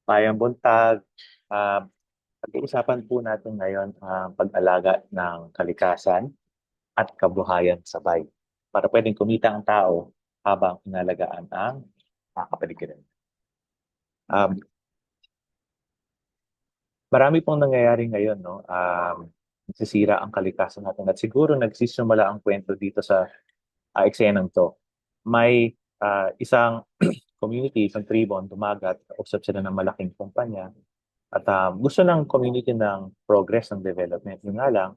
Mayang buntag. Ah, Pag-uusapan po natin ngayon ang pag-alaga ng kalikasan at kabuhayan sabay para pwedeng kumita ang tao habang inalagaan ang kapaligiran. Um, Marami pong nangyayari ngayon, no? Nasisira ang kalikasan natin at siguro nagsisimula ang kwento dito sa eksenang to. May isang community, isang tribon, dumagat, usap sila ng malaking kumpanya at gusto ng community ng progress ng development. Yun nga lang,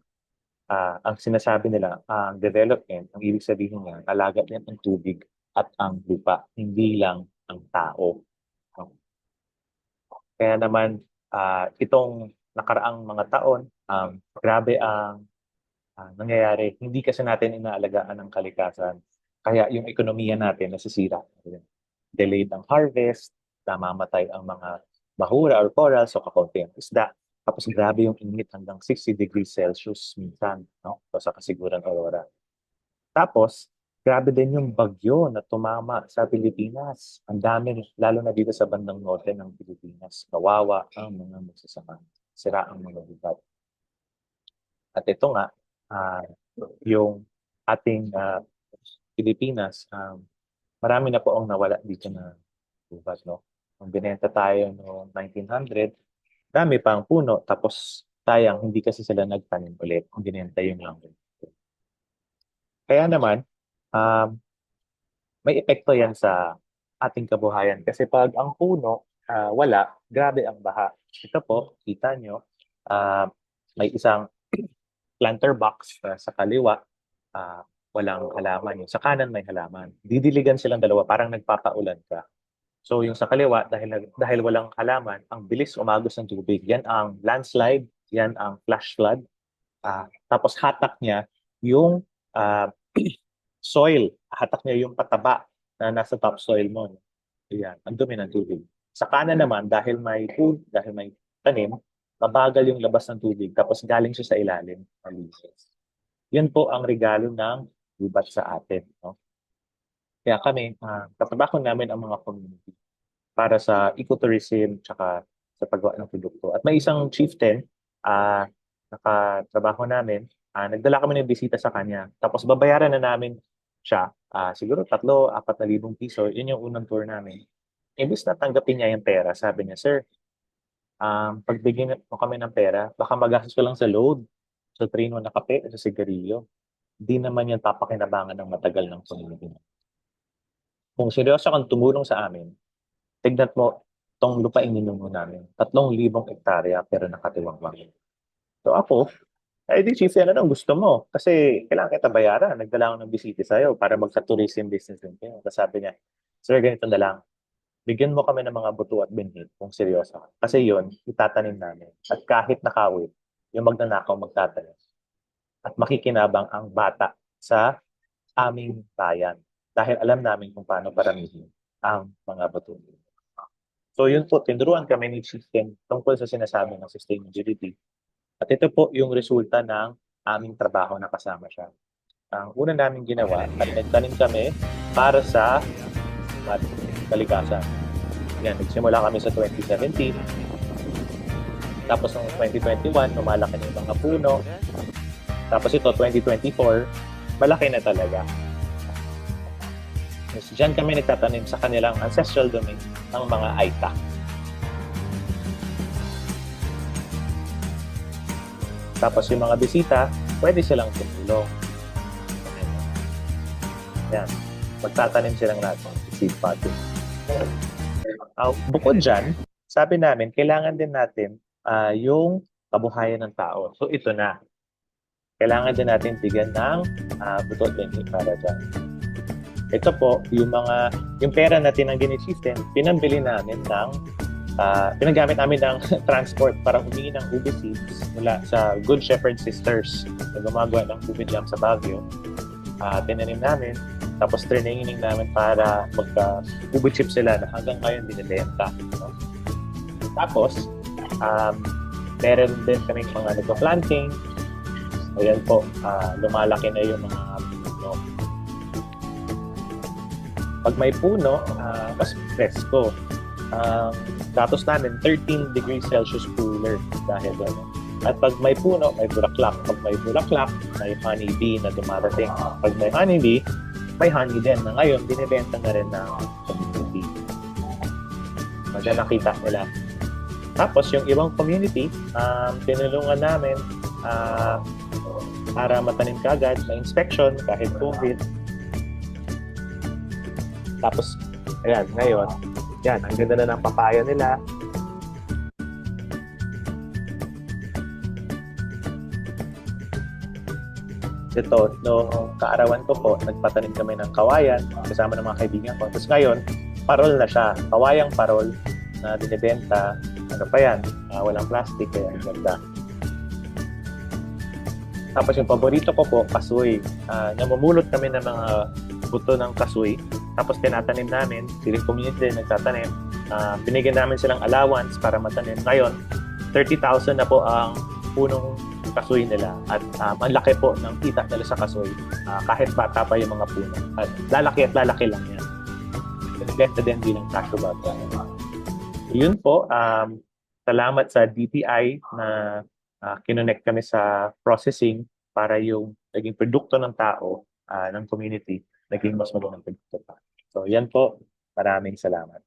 ang sinasabi nila, ang development, ang ibig sabihin niya, alaga din ang tubig at ang lupa, hindi lang ang tao. No? Kaya naman, itong nakaraang mga taon, grabe ang nangyayari. Hindi kasi natin inaalagaan ang kalikasan. Kaya yung ekonomiya natin nasisira. Delayed ang harvest, namamatay ang mga bahura or corals o kakaunti ang isda. Tapos grabe yung init hanggang 60 degrees Celsius minsan, no? So, sa Kasiguran Aurora. Tapos, grabe din yung bagyo na tumama sa Pilipinas. Ang dami, lalo na dito sa bandang norte ng Pilipinas. Kawawa ang mga magsasaka. Sira ang mga lugar. At ito nga, ah, yung ating Pilipinas, marami na po ang nawala dito na lugar, no? Nung binenta tayo noong 1900, dami pa ang puno, tapos sayang, hindi kasi sila nagtanim ulit. Ang binenta yung lang. Kaya naman, um, may epekto yan sa ating kabuhayan. Kasi pag ang puno wala, grabe ang baha. Ito po, kita nyo, ah, may isang planter box sa kaliwa, ah, walang halaman. Yung sa kanan may halaman. Didiligan silang dalawa, parang nagpapaulan ka. So yung sa kaliwa, dahil walang halaman, ang bilis umagos ng tubig. Yan ang landslide, yan ang flash flood. Tapos hatak niya yung ah, soil. Hatak niya yung pataba na nasa topsoil mo. Ayan, ang dumi ng tubig. Sa kanan naman, dahil may food, dahil may tanim, mabagal yung labas ng tubig, tapos galing siya sa ilalim. Malinis. Yan po ang regalo ng gubat sa atin. No? Kaya kami, katrabaho namin ang mga community para sa ecotourism tsaka sa paggawa ng produkto. At may isang chieftain, nakatrabaho namin, nagdala kami ng bisita sa kanya. Tapos babayaran na namin siya, siguro 3,000-4,000 piso. Yun yung unang tour namin. Imbis na tanggapin niya yung pera, sabi niya, Sir, pagbigyan mo kami ng pera, baka magastos ko lang sa load, sa trino na kape, sa sigarilyo. Hindi naman yan papakinabangan ng matagal ng community. Kung seryoso kang tumulong sa amin, tignan mo tong lupain ninyo namin. 3,000 hektarya pero nakatiwangwang. So ako, di chief yan, anong gusto mo? Kasi kailangan kita bayaran. Nagdala ako ng bisita sa'yo para magsa-tourism business din kayo. Tapos sabi niya, Sir, ganito na lang. Bigyan mo kami ng mga buto at binhit kung seryoso ka. Kasi yon itatanim namin. At kahit nakawit, yung magnanakaw magtatanim. At makikinabang ang bata sa aming bayan. Dahil alam namin kung paano paramihin ang mga buto. So yun po, tinuruan kami ni Chieftain tungkol sa sinasabi ng sustainability. At ito po yung resulta ng aming trabaho na kasama siya. Ang una namin ginawa ay nagtanim kami para sa kalikasan. Yan, nagsimula kami sa 2017. Tapos noong 2021, lumalaki na yung mga puno. Tapos ito, 2024, malaki na talaga. Yes, diyan kami nagtatanim sa kanilang ancestral domain ng mga Aita. Tapos yung mga bisita, pwede silang tumulong. Yan. Magtatanim silang lahat ng seed potting. Bukod dyan, sabi namin, kailangan din natin yung kabuhayan ng tao. So ito na. Kailangan din natin bigyan ng butot benefit para dyan. Ito po, yung pera natin ng gini-system, pinambili namin ng pinagamit namin ng transport para humingi ng ube seeds mula sa Good Shepherd Sisters na gumagawa ng ube jam sa Baguio. Tinanim namin, tapos training namin para magka-ube chip sila na hanggang ngayon binibenta. No? Tapos, meron din kaming mga nagpa-planting. Ayan po, lumalaki na yung mga puno. Pag may puno, mas presko. ang datos namin 13 degrees Celsius cooler dahil doon. At pag may puno, may bulaklak. Pag may bulaklak, may honeybee na dumarating. Pag may honeybee, may honey din na ngayon binibenta na rin ng community. Maganda nakita nila. Tapos yung ibang community, tinulungan namin ah, para matanim kagad, may inspection kahit COVID. Tapos, ayan, ngayon, yan, ang ganda na ng papaya nila. Ito, noong kaarawan ko po, nagpatanim kami ng kawayan kasama ng mga kaibigan ko. Tapos ngayon, parol na siya. Kawayang parol na binibenta. Ano pa yan? Walang plastic, kaya ang ganda. Tapos yung paborito ko po, kasoy. Namumulot kami ng mga buto ng kasoy. Tapos tinatanim namin. Siling community din nagtatanim. Binigyan namin silang allowance para matanim. Ngayon, 30,000 na po ang punong kasoy nila at ang laki po ng kita nila sa kasoy kahit bata pa yung mga puno at lalaki lang yan. Binibenta din bilang cashew butter. Yun po, salamat sa DTI na kinonect kami sa processing para yung naging produkto ng tao, ng community, naging mas magandang produkto pa. So yan po, maraming salamat.